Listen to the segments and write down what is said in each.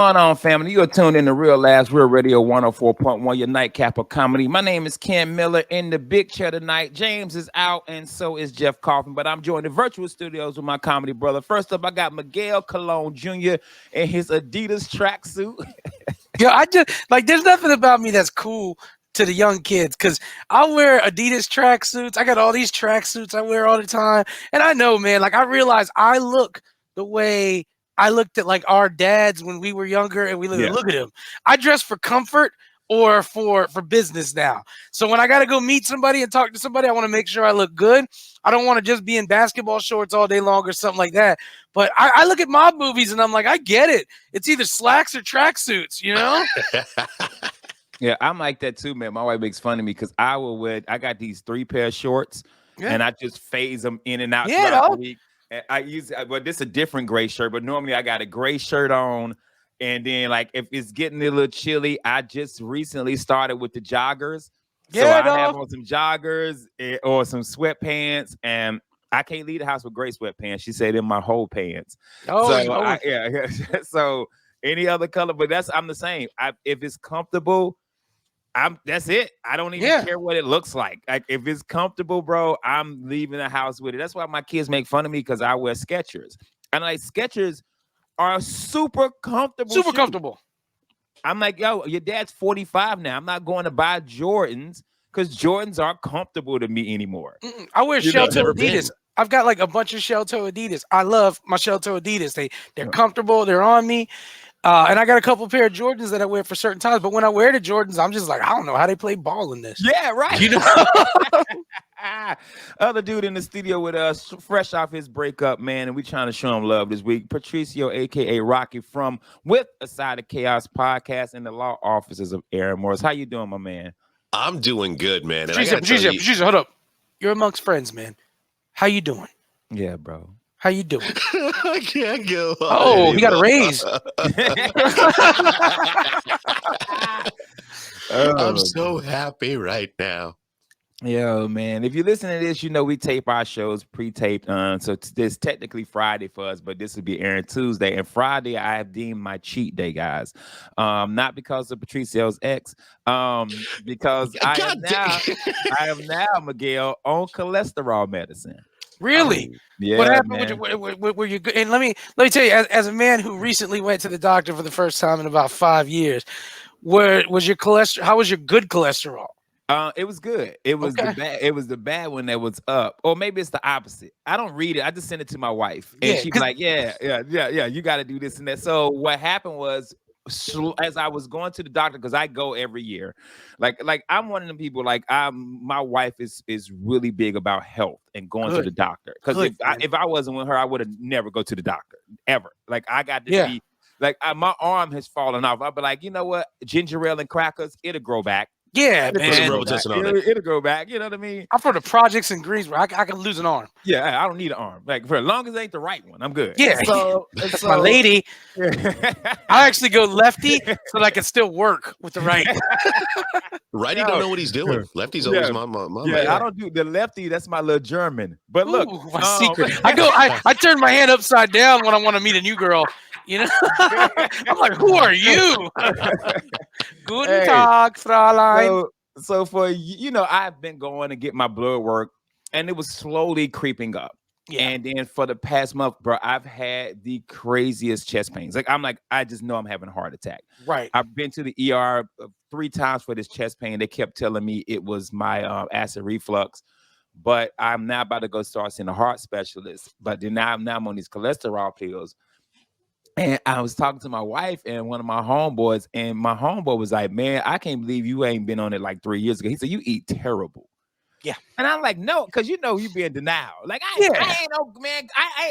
Going on, family? You are tuned in to Real Last Real Radio 104.1, your nightcap of comedy. My name is Ken Miller in the big chair tonight. James is out, and so is Jeff Kaufman, but I'm joined in virtual studios with my comedy brother. First up, I got Miguel Colon Jr. in his Adidas tracksuit. Yeah, I just like there's nothing about me that's cool to the young kids because I wear Adidas tracksuits. I got all these tracksuits I wear all the time. And I know, man, like I realize I look the way I looked at like our dads when we were younger and we look at him. I dress for comfort or for business now. So when I got to go meet somebody and talk to somebody, I want to make sure I look good. I don't want to just be in basketball shorts all day long or something like that. But I look at mob movies and I'm like, I get it. It's either slacks or tracksuits, you know? Yeah, I'm like that too, man. My wife makes fun of me because I got these 3 pair of shorts and I just phase them in and out throughout the week. And this is a different gray shirt, but normally I got a gray shirt on. And then, like, if it's getting a little chilly, I just recently started with the joggers. So I have on some joggers or some sweatpants, and I can't leave the house with gray sweatpants. She said in my whole pants. So any other color, but I'm the same. If it's comfortable, that's it. I don't even care what it looks like. Like if it's comfortable, bro, I'm leaving the house with it. That's why my kids make fun of me because I wear Skechers. And like Skechers are super comfortable. Super comfortable. I'm like, yo, your dad's 45 now. I'm not going to buy Jordans because Jordans aren't comfortable to me anymore. I wear shell toe Adidas. I've got like a bunch of shell toe Adidas. I love my shell toe Adidas. They're comfortable. They're on me. And I got a couple pair of Jordans that I wear for certain times. But when I wear the Jordans, I'm just like, I don't know how they play ball in this. Yeah, right. You know? Other dude in the studio with us, fresh off his breakup, man, and we trying to show him love this week. Patricio, a.k.a. Rocky, from With A Side of Chaos podcast in the law offices of Aaron Morris. How you doing, my man? I'm doing good, man. Patricio, hold up. You're amongst friends, man. How you doing? Yeah, bro. How you doing? I can't go. Oh, he got a raise. I'm so happy right now. Yo, man, if you listen to this, you know we tape our shows pre-taped. So this technically Friday for us, but this would be airing Tuesday. And Friday, I have deemed my cheat day, guys. Not because of Patricio's ex, because I am now, Miguel, on cholesterol medicine. Really? Yeah. What happened? Were you? And let me tell you, as a man who recently went to the doctor for the first time in about 5 years, where was your cholesterol? How was your good cholesterol? It was good. It was the bad. It was the bad one that was up, or maybe it's the opposite. I don't read it. I just send it to my wife, and she's like, "Yeah. You got to do this and that." So what happened was, as I was going to the doctor, because I go every year, like I'm one of them people. Like my wife is really big about health and going to the doctor. Because if I wasn't with her, I would have never go to the doctor ever. Like I got to be like my arm has fallen off. I'll be like, you know what, ginger ale and crackers, it'll grow back. Yeah, man. It'll grow back. You know what I mean? I'm for the projects in Greensboro. I can lose an arm. Yeah, I don't need an arm. Like for as long as it ain't the right one, I'm good. Yeah. So my lady. I actually go lefty so that I can still work with the right. Righty don't know what he's doing. Lefty's always my man. I don't do the lefty. That's my little German. But look, my secret. I turn my hand upside down when I want to meet a new girl. You know, I'm like, who are you? Guten Tag, Fräulein. So for I've been going to get my blood work, and it was slowly creeping up. Yeah. And then for the past month, bro, I've had the craziest chest pains. I just know I'm having a heart attack. Right. I've been to the ER 3 times for this chest pain. They kept telling me it was my acid reflux. But I'm now about to go start seeing a heart specialist. But then now I'm on these cholesterol pills. And I was talking to my wife and one of my homeboys, and my homeboy was like, "Man, I can't believe you ain't been on it like 3 years ago." He said, "You eat terrible." Yeah. And I'm like, "No, because you be in denial. Like, I ain't no man.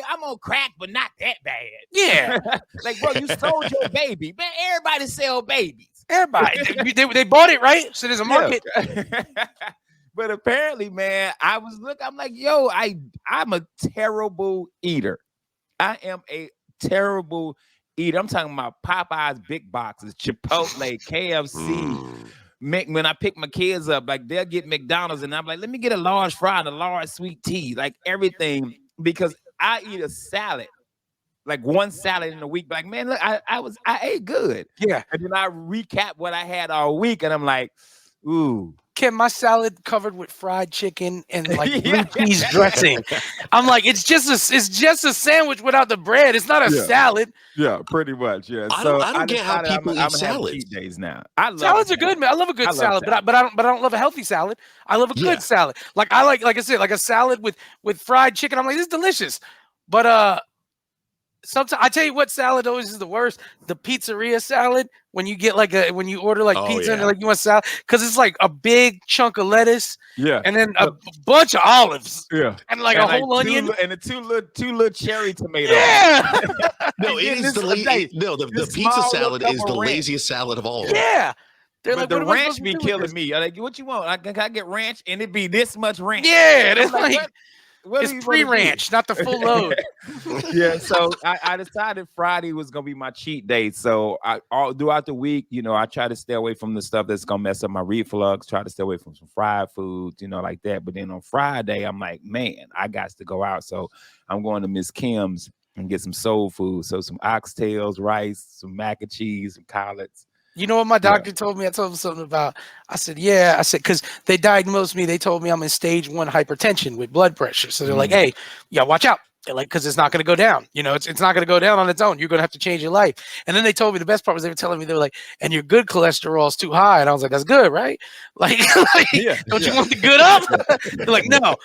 I'm on crack, but not that bad." Yeah. Like, bro, you sold your baby. Man, everybody sell babies. Everybody. they bought it, right? So there's a market. Yeah. But apparently, man, I'm like, yo, I'm a terrible eater. I am a terrible eater. I'm talking about Popeye's big boxes, Chipotle, KFC. When I pick my kids up, like they'll get McDonald's, and I'm like, let me get a large fry and a large sweet tea, like everything, because I eat a salad like one salad in a week. Like, man, look, I ate good. Yeah. And then I recap what I had all week, and I'm like, ooh. Kim, my salad covered with fried chicken and like blue cheese dressing. I'm like, it's just a sandwich without the bread. It's not a salad. Yeah, pretty much. Yeah. I So don't get how people eat I'm salads. cheat days now. I love salads are good, man. I love a good salad, but I don't love a healthy salad. I love a good salad. Like I like I said, like a salad with fried chicken. I'm like, this is delicious. But sometimes I tell you what salad always is the worst. The pizzeria salad, when you get when you order pizza and like you want salad, because it's like a big chunk of lettuce, and then a bunch of olives, and like a whole onion, and two little cherry tomatoes. Yeah. No, it is the pizza salad is the laziest salad of all. Yeah. But the ranch be killing me. I'm like, what you want? I get ranch, and it be this much ranch. Yeah, it's like it's pre-ranch, not the full load. Yeah, so I decided Friday was gonna be my cheat day. So all throughout the week, I try to stay away from the stuff that's gonna mess up my reflux. Try to stay away from some fried foods, like that. But then on Friday, I'm like, man, I got to go out. So I'm going to Miss Kim's and get some soul food. So some oxtails, rice, some mac and cheese, some collards. You know what my doctor told me? I told him something about. I said, because they diagnosed me. They told me I'm in stage 1 hypertension with blood pressure. So they're like, hey, watch out. They're like, because it's not going to go down. It's not going to go down on its own. You're going to have to change your life. And then they told me the best part was they were like, and your good cholesterol is too high. And I was like, that's good, right? Like, don't you want the good up? They're like, no.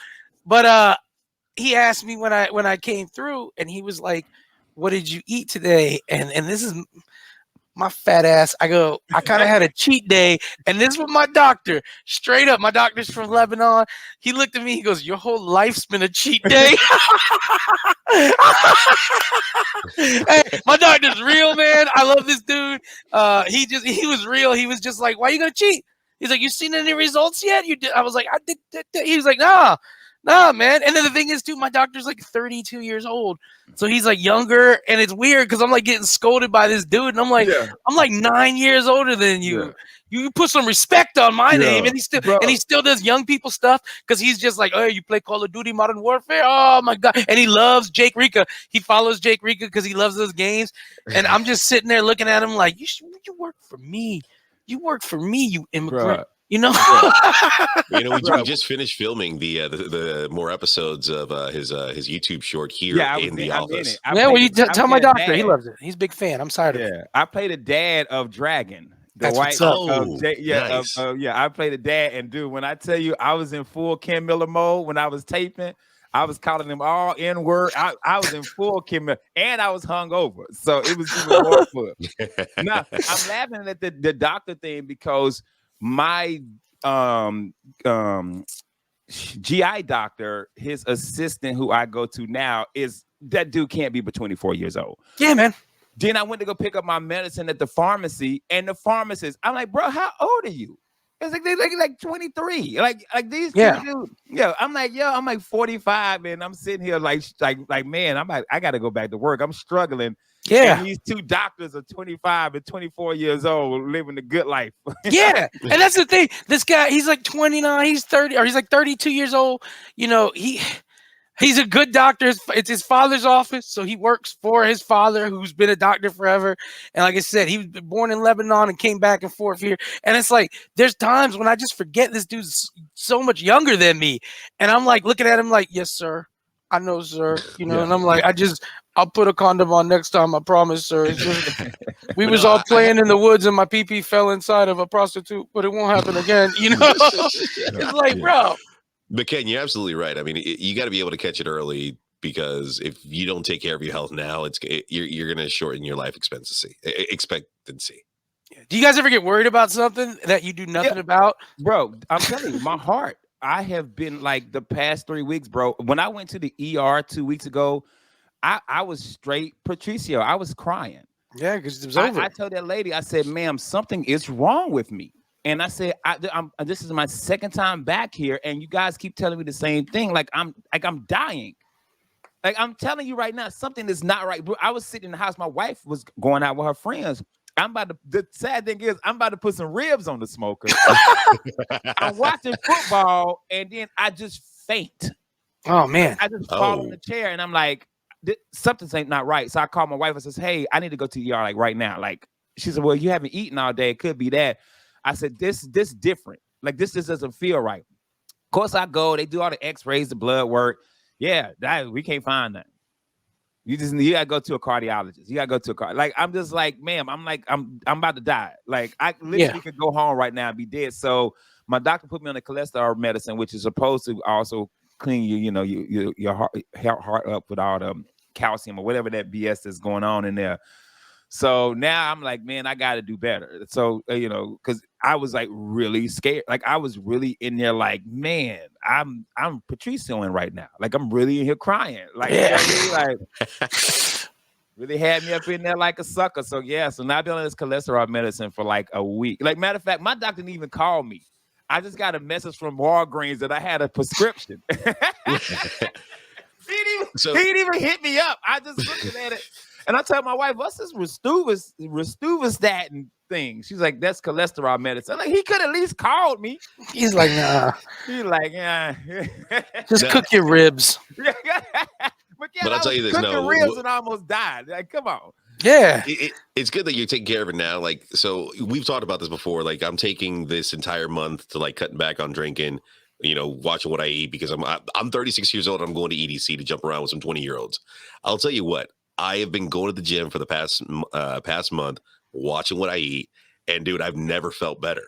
But he asked me when I came through, and he was like, what did you eat today? And this is my fat ass. I go, I kind of had a cheat day. And this was my doctor. Straight up, my doctor's from Lebanon. He looked at me, he goes, your whole life's been a cheat day. Hey, my doctor's real, man. I love this dude. He was real. He was just like, why you gonna cheat? He's like, you seen any results yet? You did. I was like, I did. He was like, nah, man. And then the thing is, too, my doctor's like 32 years old. So he's like younger, and it's weird because I'm like getting scolded by this dude, and I'm like 9 years older than you. You put some respect on my name, and he still does young people stuff because he's just like, oh, you play Call of Duty Modern Warfare? Oh my god! And he loves Jake Rika. He follows Jake Rika because he loves those games. And I'm just sitting there looking at him like, you work for me. You work for me, you immigrant. Bruh. We just finished filming the more episodes of his YouTube short here in the office. Tell my doctor he loves it. He's a big fan. I'm sorry. Yeah, I play the dad of Dragon. That's what's up. Nice. I play the dad, and dude, when I tell you, I was in full Ken Miller mode when I was taping. I was calling them all N-word. I was in full Ken Miller, and I was hungover, so it was even more fun. Now I'm laughing at the doctor thing because my GI doctor, his assistant who I go to now, is that dude can't be but 24 years old. Yeah, man. Then I went to go pick up my medicine at the pharmacy, and the pharmacist, I'm like, bro, how old are you? It's like they're like 23. Like these two dudes. Yeah, I'm like 45, and I'm sitting here like man, I'm like, I gotta go back to work. I'm struggling. Yeah. And these two doctors are 25 and 24 years old, living a good life. Yeah. And that's the thing. This guy, he's like 29, he's 30, or he's like 32 years old. He's a good doctor. It's his father's office, so he works for his father, who's been a doctor forever. And like I said, he was born in Lebanon and came back and forth here. And it's like, there's times when I just forget this dude's so much younger than me. And I'm like looking at him like, yes, sir. I know, sir. And I'm like, I'll put a condom on next time. I promise, sir. It's just, we was all playing in the woods and my pee-pee fell inside of a prostitute, but it won't happen again. It's like, bro. But Ken, you're absolutely right. I mean, you got to be able to catch it early, because if you don't take care of your health now, you're going to shorten your life expectancy. Do you guys ever get worried about something that you do nothing about? Bro, I'm telling you, my heart. I have been like the past 3 weeks, bro. When I went to the ER 2 weeks ago, I was straight Patricio. I was crying. Yeah, because it was over. I told that lady, I said, ma'am, something is wrong with me. And I said, this is my second time back here, and you guys keep telling me the same thing. Like I'm dying. Like I'm telling you right now, something is not right. I was sitting in the house. My wife was going out with her friends. The sad thing is, I'm about to put some ribs on the smoker. I'm watching football, and then I just faint. Oh man! I just fall on the chair, and I'm like, something's ain't not right. So I called my wife and says, hey, I need to go to the ER like right now. Like she said, well, you haven't eaten all day. It could be that. I said, this different. Like this just doesn't feel right. Of course I go, they do all the x-rays, the blood work. Yeah, we can't find that. You gotta go to a cardiologist. You gotta go to a car. Like I'm just like, ma'am, I'm about to die. Like I literally could go home right now and be dead. So my doctor put me on the cholesterol medicine, which is supposed to also clean your heart up with all the calcium or whatever that BS is going on in there. So now I'm like, man, I got to do better. So, because I was like really scared. Like I was really in there like, man, I'm Patricioing right now. Like I'm really in here crying. Like, you know what I mean? Like really had me up in there like a sucker. So yeah, so now I've been on this cholesterol medicine for like a week. Like matter of fact, my doctor didn't even call me. I just got a message from Walgreens that I had a prescription. He didn't even hit me up. I just looked at it. And I tell my wife, what's this rosuvastatin thing? She's like, that's cholesterol medicine. Like, he could at least called me. He's like, nah. He's like, yeah. Just cook your ribs. But I'll tell you this, no. Ribs and I almost died. Like, come on. Yeah. It's good that you're taking care of it now. Like, so we've talked about this before. Like, I'm taking this entire month to like cutting back on drinking, watching what I eat because I'm 36 years old. And I'm going to EDC to jump around with some 20-year-olds. I'll tell you what. I have been going to the gym for the past month, watching what I eat, and dude, I've never felt better.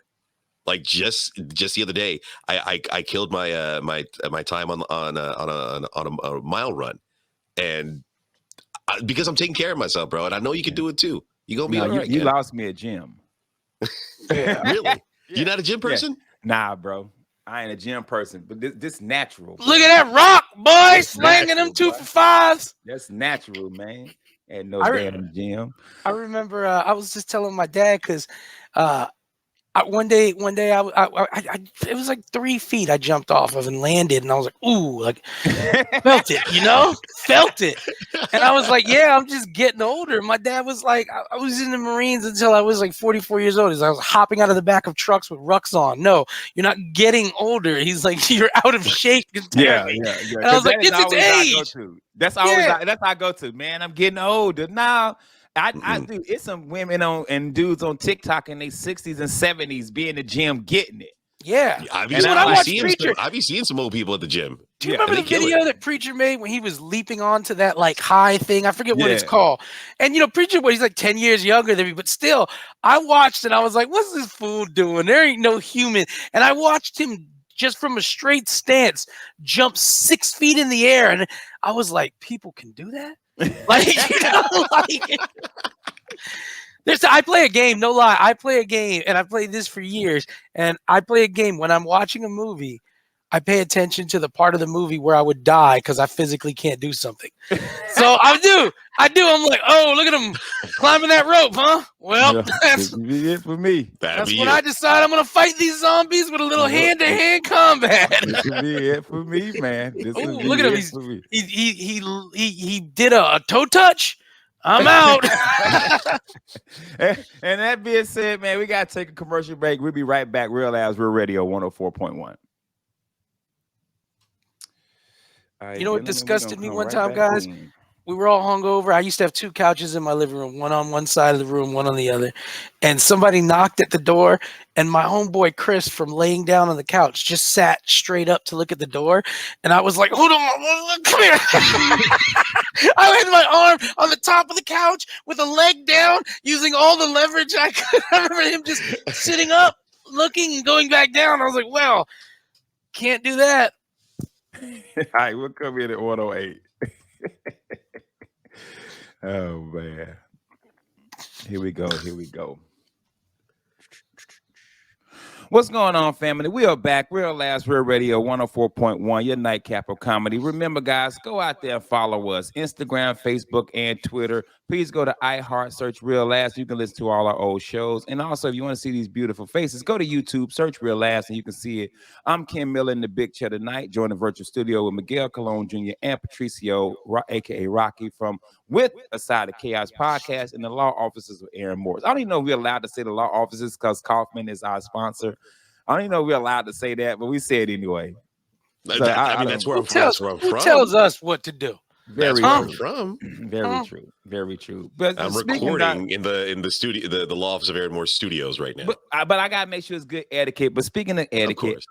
Like just the other day, I killed my my time on a mile run, and because I'm taking care of myself, bro, and I know you can do it too. You gonna be all right. You lost me at gym. Really? Yeah. You're not a gym person? Yeah. Nah, bro. I ain't a gym person, but this natural. Bro. Look at that rock, boy, slanging them 2 for 5s. That's natural, man. And no damn gym. I remember I was just telling my dad because one day I it was like 3 feet I jumped off of and landed, and I was like, ooh, like felt it, felt it. And I was like, yeah, I'm just getting older. My dad was like, I was in the Marines until I was like 44 years old. I was hopping out of the back of trucks with rucks on. No, you're not getting older. He's like, you're out of shape. Yeah. And I was like, it's age. That's always that's how I go to. Man, I'm getting older now. I do. It's some women and dudes on TikTok in their 60s and 70s be in the gym getting it. Yeah. I've been seeing some old people at the gym. Do you remember the video that Preacher made when he was leaping onto that like high thing? I forget what it's called. And Preacher, he's like 10 years younger than me, but still, I watched and I was like, what's this fool doing? There ain't no human. And I watched him just from a straight stance jump 6 feet in the air. And I was like, people can do that? Like, I play a game, no lie. I play a game, and I've played this for years. And I play a game when I'm watching a movie. I pay attention to the part of the movie where I would die because I physically can't do something. So I do. I'm like, oh, look at him climbing that rope, huh? Well, that's it for me. That's when I decide I'm gonna fight these zombies with a little hand-to-hand combat. This would be it for me, man. Ooh, look at him. He did a toe touch. I'm out. And that being said, man, we gotta take a commercial break. We'll be right back. Real Labs, Real Radio 104.1. You know what disgusted me one time, guys? We were all hungover. I used to have 2 couches in my living room, one on one side of the room, one on the other. And somebody knocked at the door, and my homeboy Chris, from laying down on the couch, just sat straight up to look at the door. And I was like, hold on, come here. I had my arm on the top of the couch with a leg down, using all the leverage I could. I remember him just sitting up, looking, and going back down. I was like, well, can't do that. All right, we'll come in at 108. Oh man. Here we go. What's going on, family? We are back. Real Labs, Real Radio 104.1, your nightcap of comedy. Remember, guys, go out there and follow us. Instagram, Facebook, and Twitter. Please go to iHeart, search Real Labs. You can listen to all our old shows. And also, if you want to see these beautiful faces, go to YouTube, search Real Labs, and you can see it. I'm Ken Miller in the big chair tonight, joined the virtual studio with Miguel Colon Jr. and Patricio, a.k.a. Rocky, from With A Side of Chaos podcast, and the law offices of Aaron Morris. I don't even know if we're allowed to say the law offices because Kaufman is our sponsor. I don't even know if we're allowed to say that, but we say it anyway. So I mean, that's where I'm from. Who tells us what to do? That's Very where I'm true. from. Very true. Very true. But I'm speaking recording in the studio, the law office of Aaron Studios right now. but I gotta make sure it's good etiquette. But speaking of Of etiquette,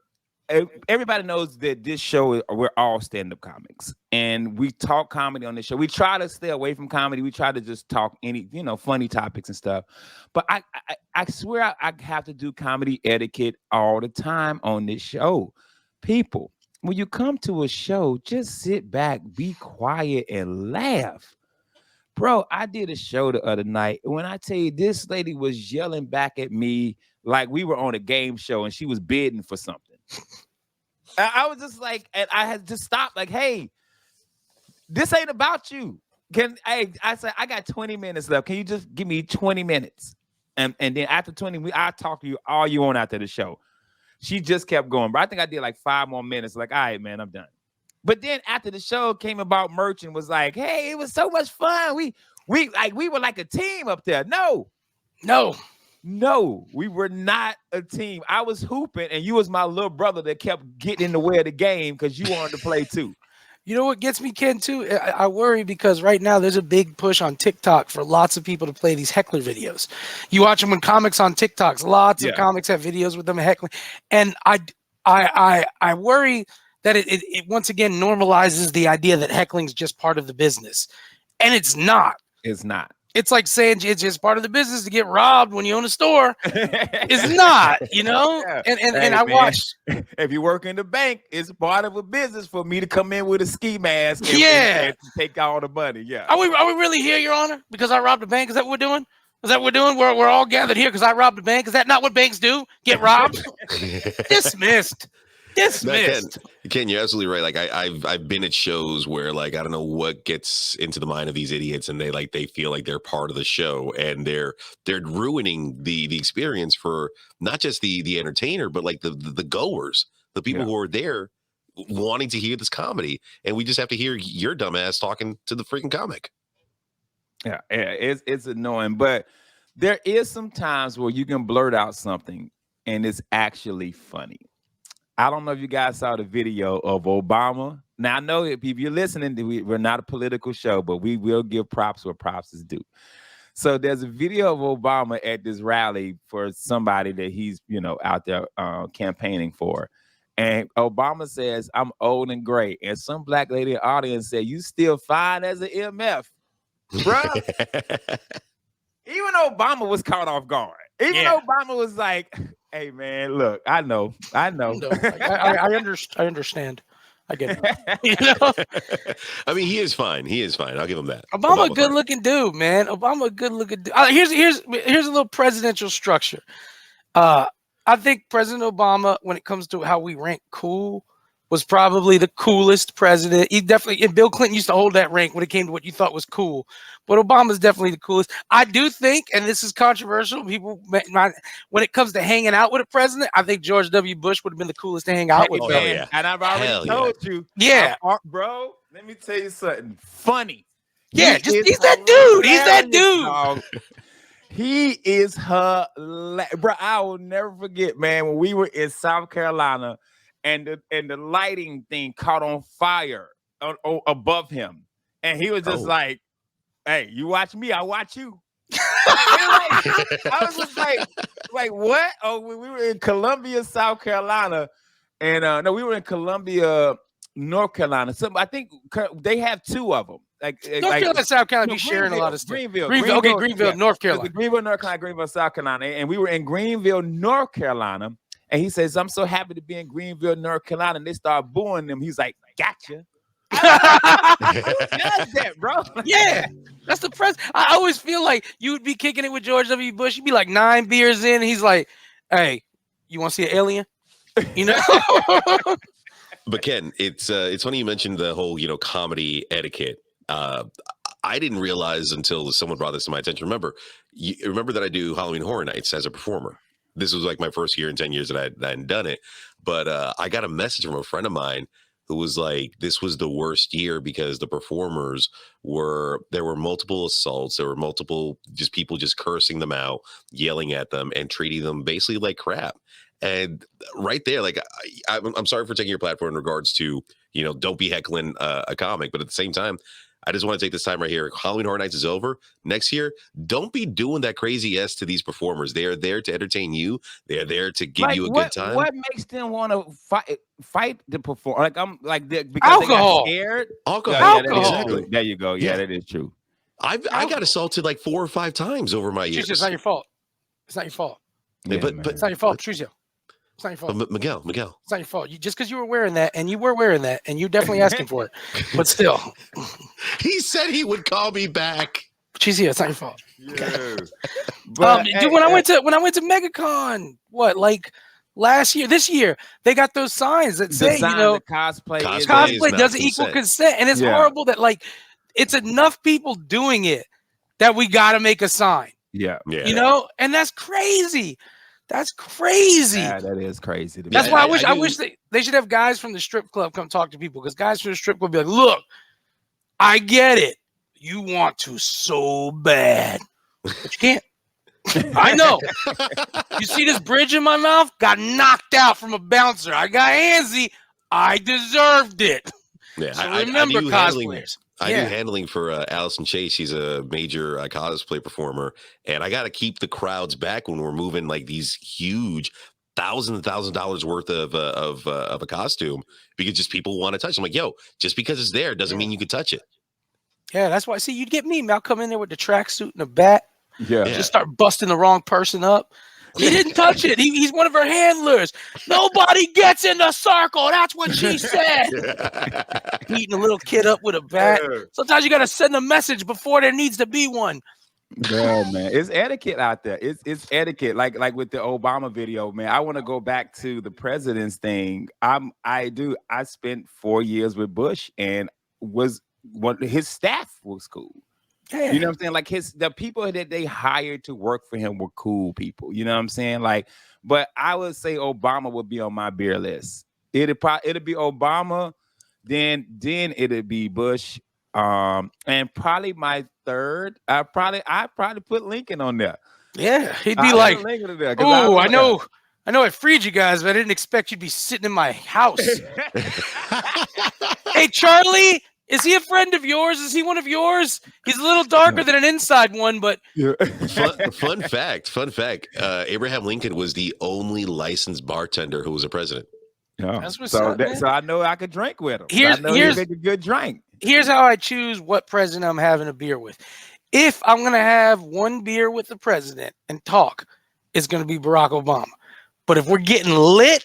course. everybody knows that this show we're all stand-up comics, and we talk comedy on this show. We try to stay away from comedy. We try to just talk any funny topics and stuff. But I swear I have to do comedy etiquette all the time on this show. People, when you come to a show, just sit back, be quiet, and laugh. Bro, I did a show the other night. When I tell you this lady was yelling back at me like we were on a game show and she was bidding for something. I was just like, and I had to stop, like, hey, this ain't about you. I said, I got 20 minutes left. Can you just give me 20 minutes? And then after 20, I'll talk to you all you want after the show. She just kept going, but I think I did like 5 more minutes. Like, all right, man, I'm done. But then after the show came about merch and was like, hey, it was so much fun. We were like a team up there. No, we were not a team. I was hooping, and you was my little brother that kept getting in the way of the game because you wanted to play too. You know what gets me, Ken, too? I worry because right now there's a big push on TikTok for lots of people to play these heckler videos. You watch them when comics on TikToks. Lots of comics have videos with them heckling, and I worry that it once again normalizes the idea that heckling is just part of the business, and it's not. It's not. It's like saying it's just part of the business to get robbed when you own a store. It's not, Yeah. And I watched. If you work in the bank, it's part of a business for me to come in with a ski mask and take all the money. Yeah. Are we really here, Your Honor? Because I robbed a bank? Is that what we're doing? Is that what we're doing? We're all gathered here because I robbed a bank? Is that not what banks do? Get robbed? Dismissed. Ken, you're absolutely right. Like I've been at shows where, like, I don't know what gets into the mind of these idiots, and they feel like they're part of the show, and they're ruining the experience for not just the entertainer, but like the goers, the people who are there wanting to hear this comedy, and we just have to hear your dumbass talking to the freaking comic. Yeah, it's annoying, but there is some times where you can blurt out something and it's actually funny. I don't know if you guys saw the video of Obama. Now, I know if you're listening, we're not a political show, but we will give props where props is due. So there's a video of Obama at this rally for somebody that he's, out there campaigning for. And Obama says, I'm old and gray. And some black lady in the audience said, you still fine as an MF. Bruh. Even Obama was caught off guard. Obama was like, hey, man, look, I know. I understand. I get it. I mean, he is fine. I'll give him that. Obama a good-looking dude, man. Obama a good-looking dude. Here's a little presidential structure. I think President Obama, when it comes to how we rank cool, was probably the coolest president. He definitely, and Bill Clinton used to hold that rank when it came to what you thought was cool. But Obama's definitely the coolest. I do think, and this is controversial, people when it comes to hanging out with a president, I think George W. Bush would have been the coolest to hang out with. Man. And I've already told you. Yeah. Bro, let me tell you something funny. Yeah, he's that dude. He's that dude. He is hilarious. Bro, I will never forget, man, when we were in South Carolina and the lighting thing caught on fire above him. And he was just like, hey, you watch me, I watch you. I was just like, what? Oh, we were in Columbia, South Carolina. And no, we were in Columbia, North Carolina. So I think they have 2 of them. North Carolina, South Carolina, be sharing a lot of stuff. Greenville, North Carolina. Greenville, North Carolina, Greenville, South Carolina. And we were in Greenville, North Carolina. And he says, I'm so happy to be in Greenville, North Carolina. And they start booing him. He's like, gotcha. Who does that, bro? Yeah, that's the press. I always feel like you would be kicking it with George W. Bush. You'd be like 9 beers in. And he's like, hey, you want to see an alien? But Ken, it's funny you mentioned the whole, comedy etiquette. I didn't realize until someone brought this to my attention. Remember that I do Halloween Horror Nights as a performer. This was like my first year in 10 years that I hadn't done it. But I got a message from a friend of mine who was like, this was the worst year because the performers there were multiple assaults. There were multiple people just cursing them out, yelling at them, and treating them basically like crap. And right there, like, I'm sorry for taking your platform in regards to, don't be heckling a comic. But at the same time, I just want to take this time right here. Halloween Horror Nights is over. Next year, don't be doing that crazy to these performers. They are there to entertain you. They are there to give you a good time. What makes them want to fight to perform? Like because alcohol. they got scared. Alcohol. Yeah, Exactly. There you go. Yeah, that is true. I got assaulted like 4 or 5 times over my years. It's not your fault. It's not your fault. Yeah, but it's not your fault, Patricio. It's not your fault. Miguel. It's not your fault. Just because you were wearing that, and you were wearing that, and you're definitely asking for it. But still. He said he would call me back. Patricio, it's not your fault. Yeah. Dude, when I went to MegaCon, this year, they got those signs that say, cosplay doesn't equal consent. And it's horrible that it's enough people doing it that we got to make a sign. Yeah. And that's crazy. That's crazy. Yeah, that is crazy. That's why I wish they should have guys from the strip club come talk to people, because guys from the strip club be like, look, I get it. You want to so bad, but you can't. I know. You see this bridge in my mouth? Got knocked out from a bouncer. I got handsy. I deserved it. Yeah, so remember, cosplayers. I do handling for Allison Chase. She's a major cosplay performer, and I got to keep the crowds back when we're moving like these huge $1,000 worth of a costume, because just people want to touch. I'm like, yo, just because it's there doesn't mean you can touch it. Yeah, that's why. See, you'd get me. I'll come in there with the tracksuit and a bat. Yeah. Just start busting the wrong person up. He didn't touch it. He's one of her handlers. Nobody gets in the circle. That's what she said. Beating a little kid up with a bat. Sometimes you got to send a message before there needs to be one. Yeah, man. It's etiquette out there. It's etiquette. Like with the Obama video, man. I want to go back to the president's thing. I spent 4 years with Bush, and his staff was cool. Yeah. You know what I'm saying? Like the people that they hired to work for him were cool people. You know what I'm saying? Like, but I would say Obama would be on my beer list. It'd be Obama, then it'd be Bush, and probably my third. I'd probably put Lincoln on there. Yeah, he'd be like, "Oh, I know I freed you guys, but I didn't expect you'd be sitting in my house." Hey, Charlie. Is he a friend of yours? Is he one of yours? He's a little darker than an inside one, but fun fact. Abraham Lincoln was the only licensed bartender who was a president. Yeah. That's what's up, man. So I know I could drink with him. Here's make a good drink. Here's how I choose what president I'm having a beer with. If I'm gonna have one beer with the president and talk, it's gonna be Barack Obama. But if we're getting lit,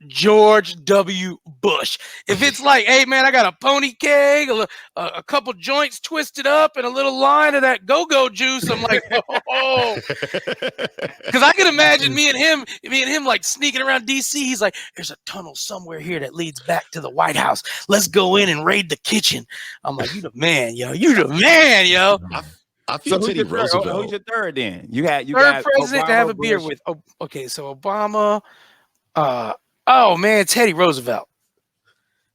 George W. Bush. If it's like, hey man, I got a pony keg, a couple joints twisted up, and a little line of that go-go juice, I'm like, oh, because I can imagine me and him like sneaking around DC. He's like, there's a tunnel somewhere here that leads back to the White House. Let's go in and raid the kitchen. I'm like, you the man, yo. You the man, yo. I feel Teddy Roosevelt. Who's your third then? You got president Obama, to have a Bush. beer with. Oh, okay, so Obama. Oh man, Teddy Roosevelt.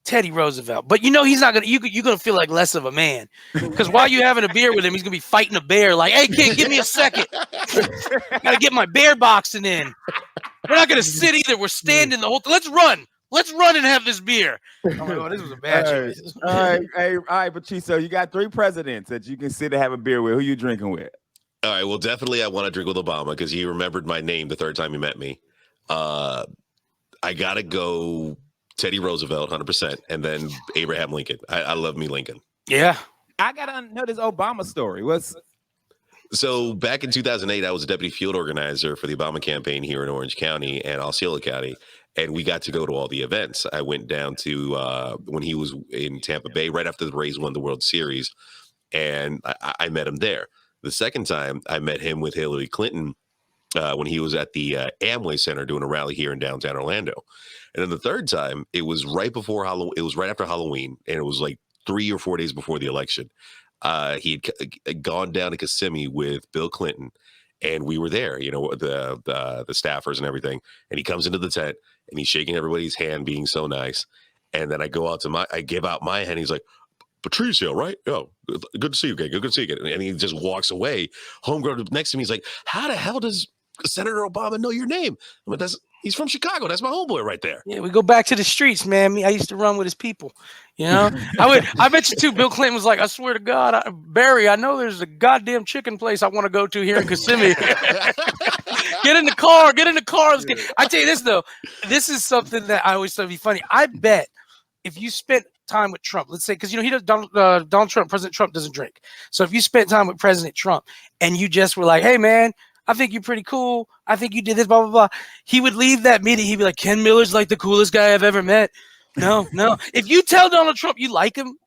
But he's not gonna. You're gonna feel like less of a man, because while you're having a beer with him, he's gonna be fighting a bear. Like, hey kid, give me a second. Gotta get my bear boxing in. We're not gonna sit either. We're standing the whole. Let's run and have this beer. Oh my God, this was a bad choice. All right, Patricio, you got 3 presidents that you can sit and have a beer with. Who you drinking with? All right. Well, definitely, I want to drink with Obama because he remembered my name the third time he met me. I gotta go Teddy Roosevelt, 100%, and then Abraham Lincoln. I love me Lincoln. Yeah, I gotta know this Obama story. So back in 2008, I was a deputy field organizer for the Obama campaign here in Orange County and Osceola County, and we got to go to all the events. I went down to when he was in Tampa Bay right after the Rays won the World Series, and I met him there. The second time, I met him with Hillary Clinton. When he was at the Amway Center doing a rally here in downtown Orlando. And then the third time, it was right before Halloween. It was right after Halloween, and it was like 3 or 4 days before the election. He had gone down to Kissimmee with Bill Clinton, and we were there, the staffers and everything. And he comes into the tent, and he's shaking everybody's hand, being so nice. And then I give out my hand. He's like, Patricio, right? Oh, good to see you again. Good to see you again. And he just walks away. Homegrown next to me, he's like, how the hell does Senator Obama know your name? I mean, he's from Chicago. That's my homeboy right there. Yeah, we go back to the streets, man. I used to run with his people. You know, I bet you too. Bill Clinton was like, I swear to God, Barry, I know there's a goddamn chicken place I want to go to here in Kissimmee. Get in the car. Get in the car. I tell you this though, this is something that I always thought would be funny. I bet if you spent time with Trump, let's say, because he does, Donald Trump, President Trump doesn't drink. So if you spent time with President Trump and you just were like, hey man, I think you're pretty cool. I think you did this, blah, blah, blah. He would leave that meeting. He'd be like, Ken Miller's like the coolest guy I've ever met. No. If you tell Donald Trump you like him,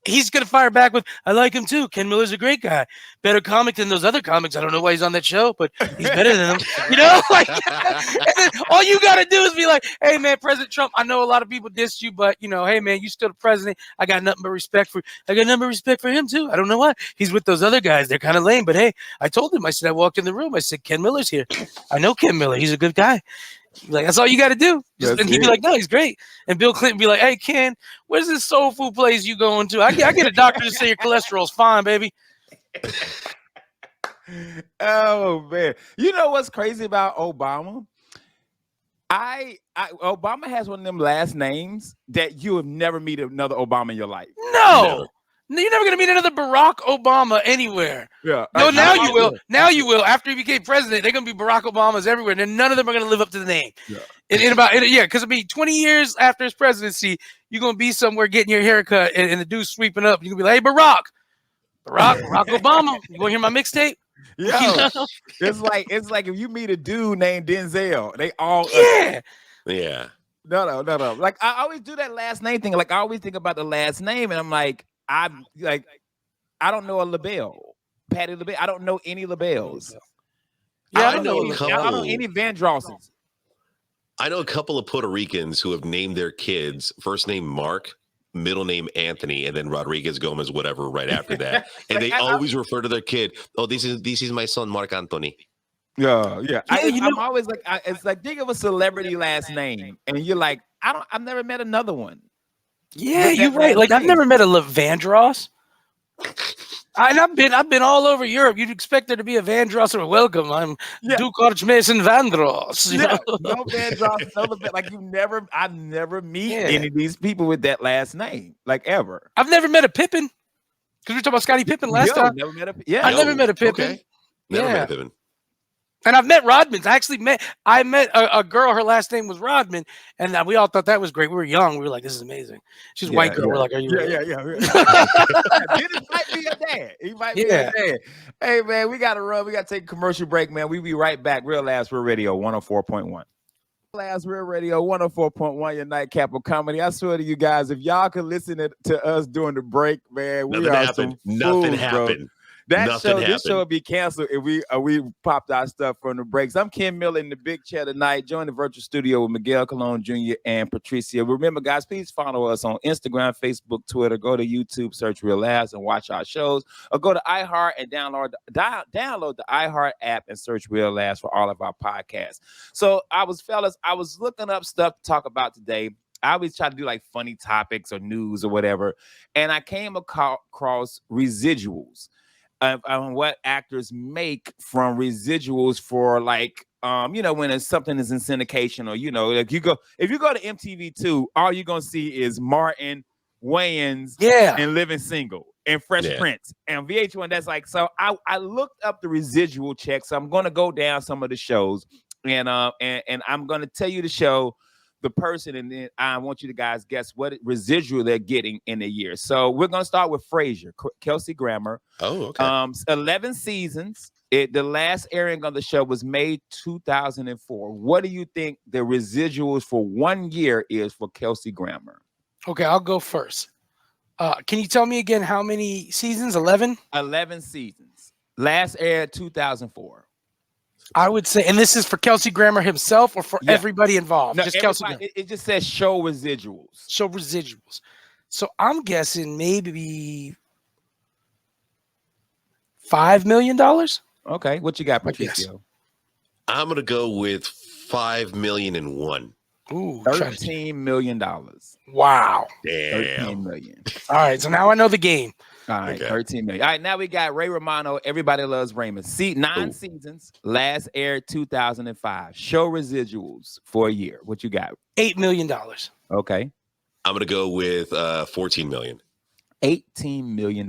he's going to fire back with, I like him too. Ken Miller's a great guy. Better comic than those other comics. I don't know why he's on that show, but he's better than them. You know, like, and then all you got to do is be like, hey man, President Trump, I know a lot of people dissed you, but you know, hey man, you still the president. I got nothing but respect for him too. I don't know why. He's with those other guys. They're kind of lame, but hey, I told him, I said, I walked in the room. I said, Ken Miller's here. I know Ken Miller. He's a good guy. Like, that's all you got to do. And he'd be like, no, he's great. And Bill Clinton be like, hey, Ken, where's this soul food place you going to? I get a doctor to say your cholesterol's fine, baby. Oh, man. You know what's crazy about Obama? Obama has one of them last names that you have never meet another Obama in your life. No. You're never going to meet another Barack Obama anywhere. Yeah. No, now you will. Now you will. After he became president, they're going to be Barack Obamas everywhere. And none of them are going to live up to the name. Yeah. Because 20 years after his presidency, you're going to be somewhere getting your haircut and the dude's sweeping up. You're going to be like, hey, Barack Obama. You want to hear my mixtape? Yo, it's like if you meet a dude named Denzel, they all yeah. No. Like I always do that last name thing. Like I always think about the last name, and I'm like, I don't know a LaBelle, Patty LaBelle. I don't know any LaBelles. Yeah, I don't know any Van Drossens. I know a couple of Puerto Ricans who have named their kids first name Mark, middle name Anthony, and then Rodriguez Gomez, whatever, right after that. And they always refer to their kid, oh, this is my son, Mark Anthony. Yeah. I'm always like, it's like, think of a celebrity last name, and you're like, I've never met another one. Yeah, you're right. Like I've never met a Vandross. I've been all over Europe. You'd expect there to be a Vandross or a welcome. I'm Duke Archmason Vandross. No Vandross, like I've never meet any of these people with that last name, like ever. I've never met a Pippin. Because we were talking about Scottie Pippen last time. Never met I've never met a Pippin. Okay. Never met a Pippin. And I've met Rodmans. I met a girl. Her last name was Rodman, and we all thought that was great. We were young. We were like, "This is amazing." She's a white girl. We're like, "Are you?" Yeah. Dennis might be a dad. He might be a dad. Hey man, we got to run. We got to take a commercial break, man. We'll be right back. Real Last Real Radio 104.1. Last Real Radio 104.1. Your nightcap of comedy. I swear to you guys, if y'all could listen to us during the break, man, Nothing happened. This show would be canceled if we popped our stuff from the breaks. I'm Ken Miller in the big chair tonight. Join the virtual studio with Miguel Colon Jr. and Patricia. Remember, guys, please follow us on Instagram, Facebook, Twitter. Go to YouTube, search Real Laughs and watch our shows. Or go to iHeart and download the iHeart app and search Real Laughs for all of our podcasts. So I was looking up stuff to talk about today. I always try to do like funny topics or news or whatever. And I came across residuals. What actors make from residuals for like when something is in syndication, or like if you go to MTV2, all you're gonna see is Martin, Wayans, and Living Single and Fresh Prince and VH1. That's like, so I looked up the residual checks. So I'm gonna go down some of the shows and I'm gonna tell you the show, the person, and then I want you to guys guess what residual they're getting in a year. So we're gonna start with Frasier, Kelsey Grammer. Oh, okay. 11 seasons. The last airing of the show was May 2004. What do you think the residuals for 1 year is for Kelsey Grammer? Okay, I'll go first. Can you tell me again how many seasons? 11? 11 seasons. Last aired 2004. I would say, and this is for Kelsey Grammer himself or for everybody involved? No, just Kelsey Grammer. It just says show residuals. Show residuals. So I'm guessing maybe $5 million. Okay, what you got, Patricio? I'm gonna go with 5,000,001. Ooh, $13 million. Wow. Damn. 13 million. All right, so now I know the game. All right, Okay. 13 million. All right, now we got Ray Romano. Everybody loves Raymond. See, 9 Ooh. seasons. Last aired 2005. Show residuals for a year. What you got? $8 million. Okay, I'm gonna go with 14 million. $18 million.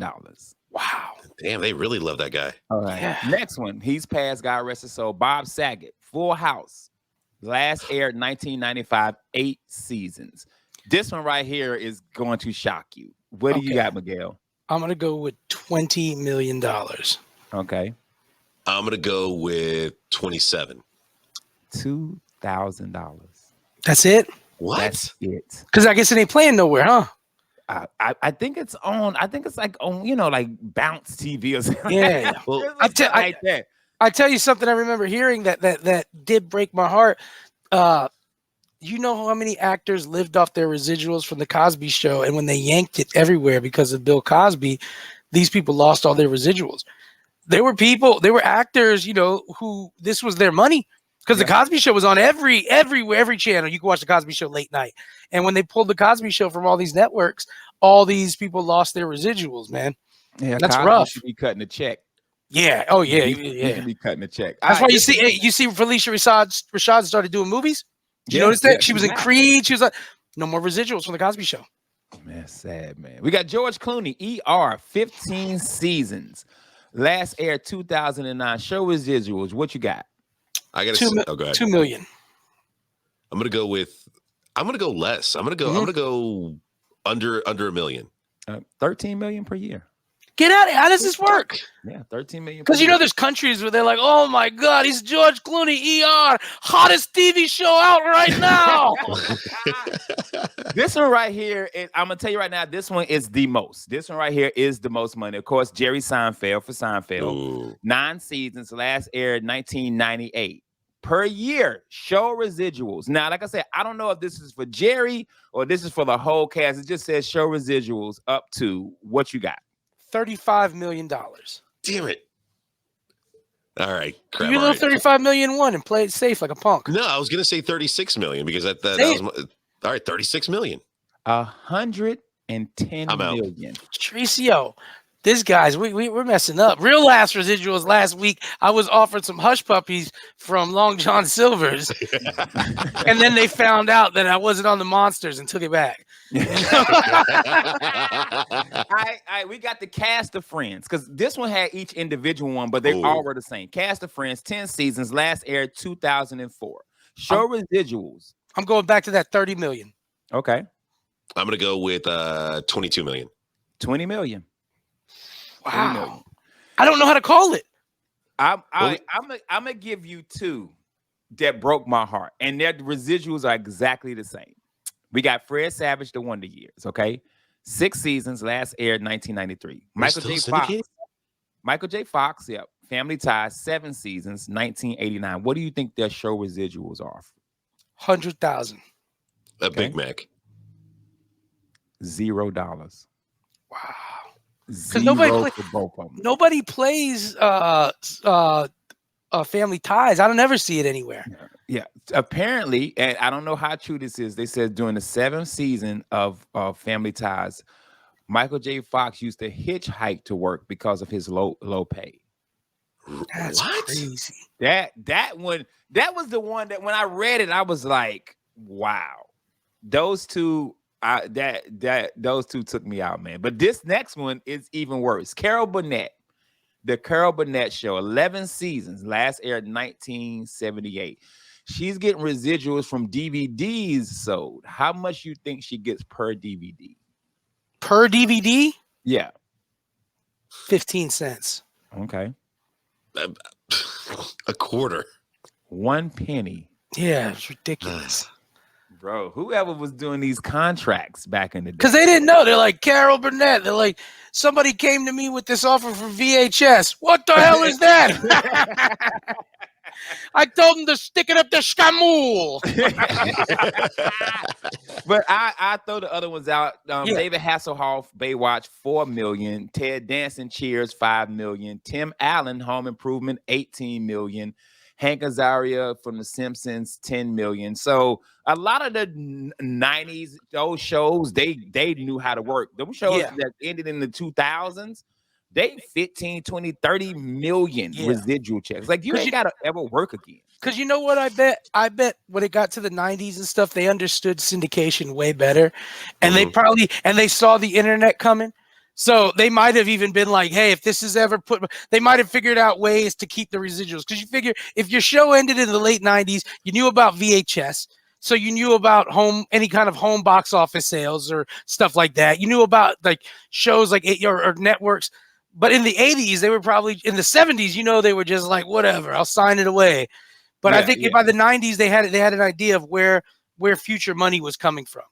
Wow. Damn, they really love that guy. All right. Yeah. Next one. He's passed, God rest his soul. Bob Saget. Full House. Last aired 1995. 8 seasons. This one right here is going to shock you. What do you got, Miguel? I'm going to go with $20 million. Okay. I'm gonna go with 27. $2,000. That's it? What? That's it. Because I guess it ain't playing nowhere, huh? I think it's on. I think it's like on, like Bounce TV or something. Yeah. Well, Like that. I tell you something I remember hearing that did break my heart. You know how many actors lived off their residuals from the Cosby Show, and when they yanked it everywhere because of Bill Cosby, these people lost all their residuals. There were actors, who this was their money because the Cosby Show was on every channel. You can watch the Cosby Show late night, and when they pulled the Cosby Show from all these networks, all these people lost their residuals. Man, Yeah, that's Cosby rough. should be cutting a check. Yeah. Oh yeah. He should be cutting a check. That's why you see Felicia Rashad started doing movies. Did you notice that? She was in Creed. She was like, no more residuals from the Cosby Show. Man, sad, man. We got George Clooney, ER, 15 seasons. Last aired 2009. Show residuals. What you got? I gotta go ahead. 2 million. I'm gonna go less. I'm gonna go under $1 million. 13 million per year. Get out of here. How does this work? Yeah, 13 million. Because there's countries where they're like, oh my God, he's George Clooney, ER, hottest TV show out right now. This one right here, I'm gonna tell you right now, this one is the most. This one right here is the most money. Of course, Jerry Seinfeld for Seinfeld. Ooh. 9 seasons, last aired 1998. Per year, show residuals. Now, like I said, I don't know if this is for Jerry or this is for the whole cast. It just says show residuals up to what you got. $35 million. Damn it. All right. You little 35 million one and play it safe like a punk. No, I was gonna say 36 million because that was all right. 36 million. 110 million. Tracio, this guy's we're messing up. Real last residuals last week. I was offered some hush puppies from Long John Silver's, and then they found out that I wasn't on the Monsters and took it back. We got the cast of Friends because this one had each individual one, but they all were the same. Cast of Friends, 10 seasons, last aired 2004. Show residuals. I'm going back to that 30 million. Okay. I'm gonna go with 22 million. 20 million. Wow. 20 million. I don't know how to call it. I'm gonna give you 2 that broke my heart, and their residuals are exactly the same. We got Fred Savage, The Wonder Years, okay? 6 seasons, last aired 1993. Michael J. Fox, yep. Family Ties, 7 seasons, 1989. What do you think their show residuals are? 100,000. A Big Mac. $0. Wow. Zero for both of them. Nobody plays Family Ties. I don't ever see it anywhere. Yeah, apparently, and I don't know how true this is. They said during the 7th season of Family Ties, Michael J. Fox used to hitchhike to work because of his low pay. That's crazy. That was the one that when I read it, I was like, wow. Those two those two took me out, man. But this next one is even worse. Carol Burnett. The Carol Burnett Show, 11 seasons, last aired 1978. She's getting residuals from DVDs sold. How much you think she gets per DVD? Per DVD? Yeah. 15 cents. Okay. A quarter. 1 penny. Yeah, it's ridiculous. Bro, whoever was doing these contracts back in the day. Because they didn't know. They're like, Carol Burnett. They're like, somebody came to me with this offer for VHS. What the hell is that? I told him to stick it up the scamool. But I throw the other ones out. David Hasselhoff, Baywatch, 4 million. Ted Danson, Cheers, 5 million. Tim Allen, Home Improvement, 18 million. Hank Azaria from The Simpsons, 10 million. So a lot of the 90s, those shows, they knew how to work. Those shows that ended in the 2000s, they 15, 20, 30 million residual checks. Like you ain't got to ever work again. Because you know what I bet when it got to the 90s and stuff, they understood syndication way better. And they saw the internet coming. So they might have even been like, hey, if this is ever they might have figured out ways to keep the residuals. Because you figure if your show ended in the late 90s, you knew about VHS. So you knew about any kind of home box office sales or stuff like that. You knew about like shows like or networks. But in the 80s, they were probably in the 70s, they were just like, whatever, I'll sign it away. But I think by the 90s, they had an idea of where future money was coming from.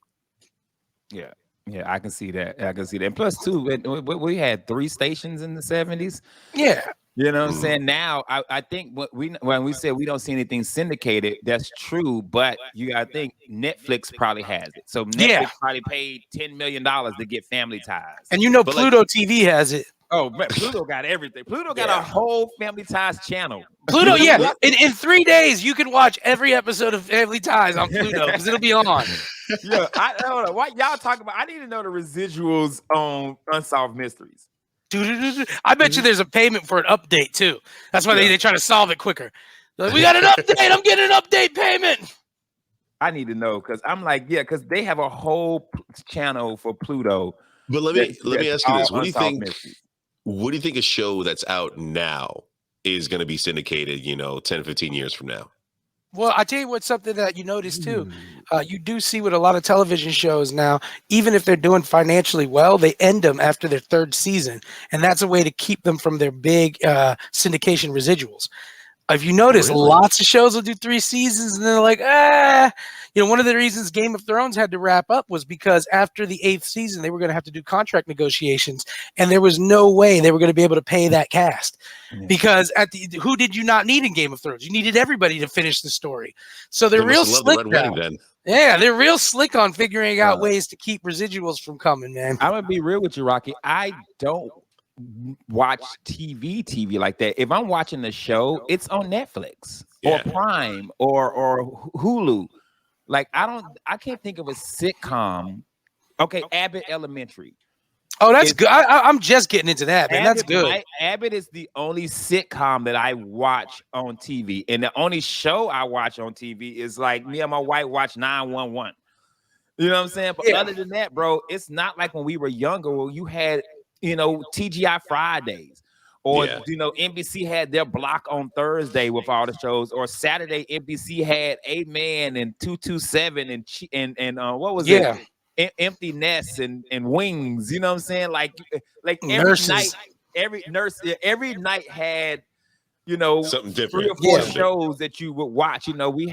Yeah. Yeah, I can see that. And plus, too, we had 3 stations in the 70s. Yeah. You know what I'm saying? Now, I think when we say we don't see anything syndicated, that's true. But you got to think Netflix probably has it. So Netflix probably paid $10 million to get Family Ties. And Pluto TV has it. Oh, man, Pluto got everything. Pluto got a whole Family Ties channel. Pluto, in 3 days, you can watch every episode of Family Ties on Pluto because it'll be on. Yeah, I don't know what y'all talking about. I need to know the residuals on Unsolved Mysteries. I bet you there's a payment for an update too. That's why they try to solve it quicker. They're like, we got an update. I'm getting an update payment. I need to know because I'm like, because they have a whole channel for Pluto. But let me ask you this: What do you think? What do you think a show that's out now is going to be syndicated? 10, 15 years from now. Well, I tell you what's something that you notice too. You do see with a lot of television shows now, even if they're doing financially well, they end them after their 3rd season. And that's a way to keep them from their big syndication residuals. If you notice, lots of shows will do 3 seasons and they're like, one of the reasons Game of Thrones had to wrap up was because after the 8th season, they were going to have to do contract negotiations. And there was no way they were going to be able to pay that cast because who did you not need in Game of Thrones? You needed everybody to finish the story. So they're real slick now. Yeah, they're real slick on figuring out ways to keep residuals from coming, man. I'm going to be real with you, Rocky. I don't watch TV like that. If I'm watching the show, it's on Netflix or Prime or Hulu. Like I can't think of a sitcom. Okay, Abbott Elementary. Oh, that's good. I'm just getting into that, man. That's good. Abbott is the only sitcom that I watch on TV, and the only show I watch on TV is like me and my wife watch 911. You know what I'm saying? But other than that, bro, it's not like when we were younger where you had TGI Fridays, or NBC had their block on Thursday with all the shows, or Saturday NBC had 8 Man and 227 and what was it? Empty Nests and Wings. You know what I'm saying? Like every night had something different. 3 or 4 shows that you would watch. You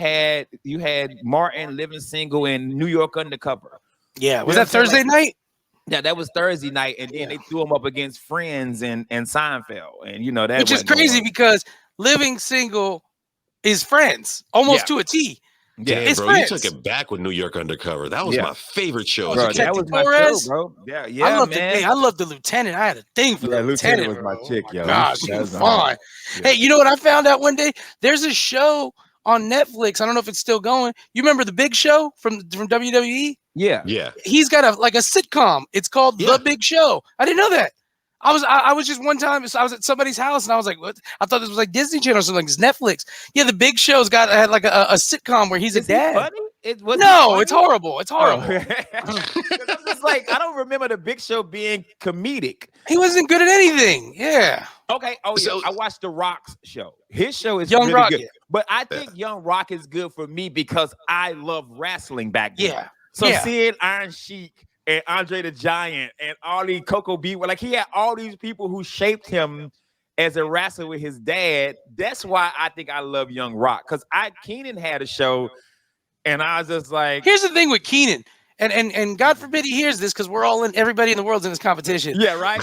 had Martin Living Single and New York Undercover. Yeah, was that Thursday night? Yeah, that was Thursday night, and then they threw them up against Friends and Seinfeld, and that which is crazy because Living Single is Friends almost to a T. Yeah, it's bro, Friends. You took it back with New York Undercover. That was my favorite show. Bro, that was my show, bro. Yeah, man. I love the Lieutenant. I had a thing for the Lieutenant. Was my chick, yo. Gosh, she was fine. Hey, you know what I found out one day? There's a show on Netflix. I don't know if it's still going. You remember The Big Show from WWE? Yeah. He's got a sitcom. It's called The Big Show. I didn't know that. I was just one time. I was at somebody's house and I was like, "What?" I thought this was like Disney Channel or something. It's Netflix. Yeah, The Big Show's had like a sitcom where he's a dad. It's horrible. It's horrible. I'm just like, I don't remember The Big Show being comedic. He wasn't good at anything. Yeah. Okay. Oh yeah. I watched The Rock's show. His show is Young really Rock, good. But I think Young Rock is good for me because I love wrestling back then. Yeah. So seeing Iron Sheik and Andre the Giant and all these Coco B, like he had all these people who shaped him as a wrestler with his dad. That's why I think I love Young Rock, because Keenan had a show, and I was just like, here's the thing with Keenan, and God forbid he hears this, because everybody in the world's in this competition. Yeah, right.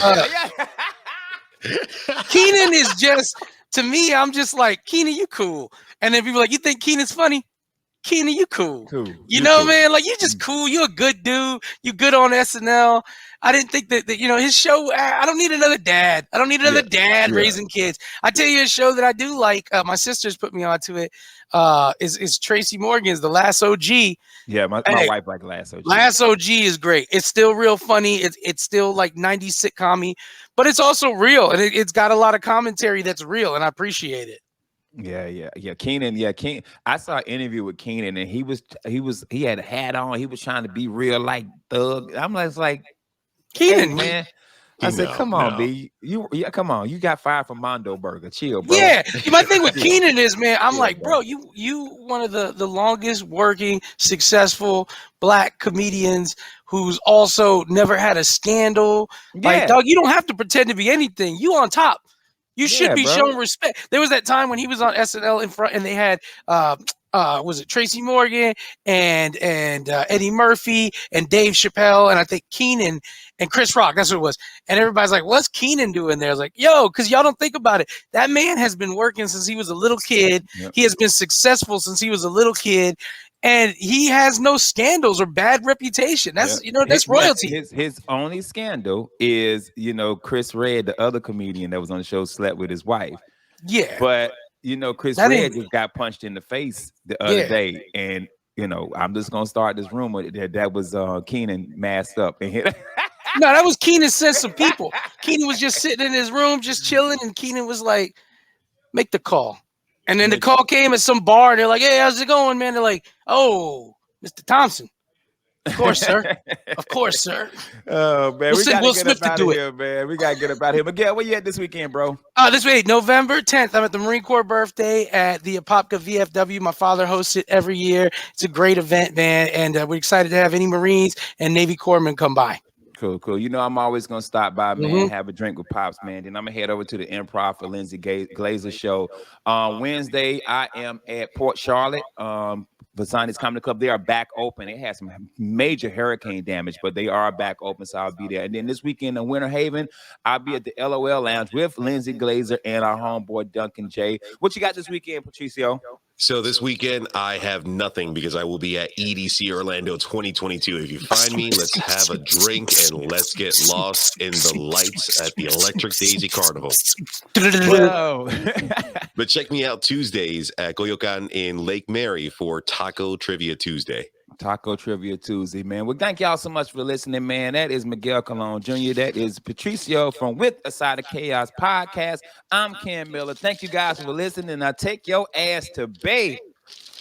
Keenan is just, to me, I'm just like, Keenan, you cool, and then people are like, you think Keenan's funny? Keenan, you cool. Cool. You You're know, cool. man, like you just cool. You a good dude. You good on SNL. I didn't think that his show. I don't need another dad. I don't need another dad raising kids. I tell you, a show that I do like. My sisters put me onto it. Is Tracy Morgan's The Last OG. Yeah, my wife like Last OG. Last OG is great. It's still real funny. It's still like 90s sitcom-y, but it's also real, and it's got a lot of commentary that's real, and I appreciate it. Yeah. Keenan. I saw an interview with Keenan, and he had a hat on. He was trying to be real like thug. I'm like Keenan, hey, man. I said, come on, B. Come on. You got fired from Mondo Burger. Chill, bro. Yeah. My thing with Keenan is, man, I'm like, bro, you one of the longest working, successful Black comedians who's also never had a scandal. Yeah. Like, dog, you don't have to pretend to be anything. You on top. You should be shown respect. There was that time when he was on SNL in front, and they had was it Tracy Morgan and Eddie Murphy and Dave Chappelle and I think Keenan and Chris Rock. That's what it was. And everybody's like, "What's Keenan doing there?" I was like, "Yo, because y'all don't think about it. That man has been working since he was a little kid. Yep. He has been successful since he was a little kid." And he has no scandals or bad reputation. That's that's royalty. His only scandal is Chris Redd, the other comedian that was on the show, slept with his wife. Yeah, but Chris Redd just got punched in the face the other day, and I'm just gonna start this rumor that was Keenan masked up and hit. No, that was Keenan's sense of people. Keenan was just sitting in his room, just chilling, and Keenan was like, "Make the call." And then the call came at some bar, and they're like, "Hey, how's it going, man?" They're like, "Oh, Mr. Thompson, of course, sir, of course, sir." Oh man, we gotta get up out of here, man. We gotta get up out of here. Miguel, where you at this weekend, bro? This week, November 10th, I'm at the Marine Corps birthday at the Apopka VFW. My father hosts it every year. It's a great event, man, and we're excited to have any Marines and Navy corpsmen come by. Cool. I'm always gonna stop by, man, have a drink with Pops, man. Then I'm gonna head over to the Improv for Lindsay Glazer show. Wednesday, I am at Port Charlotte. Vasani's Comedy Club. They are back open. It had some major hurricane damage, but they are back open, so I'll be there. And then this weekend in Winter Haven, I'll be at the LOL Lounge with Lindsay Glazer and our homeboy Duncan J. What you got this weekend, Patricio? So this weekend, I have nothing because I will be at EDC Orlando 2022. If you find me, let's have a drink and let's get lost in the lights at the Electric Daisy Carnival. But check me out Tuesdays at Coyoacan in Lake Mary for Taco Trivia Tuesday. Taco Trivia Tuesday, man. Well, thank y'all so much for listening, man. That is Miguel Colon Jr. That is Patricio from With a Side of Chaos podcast. I'm Ken Miller. Thank you guys for listening. Now take your ass to bed.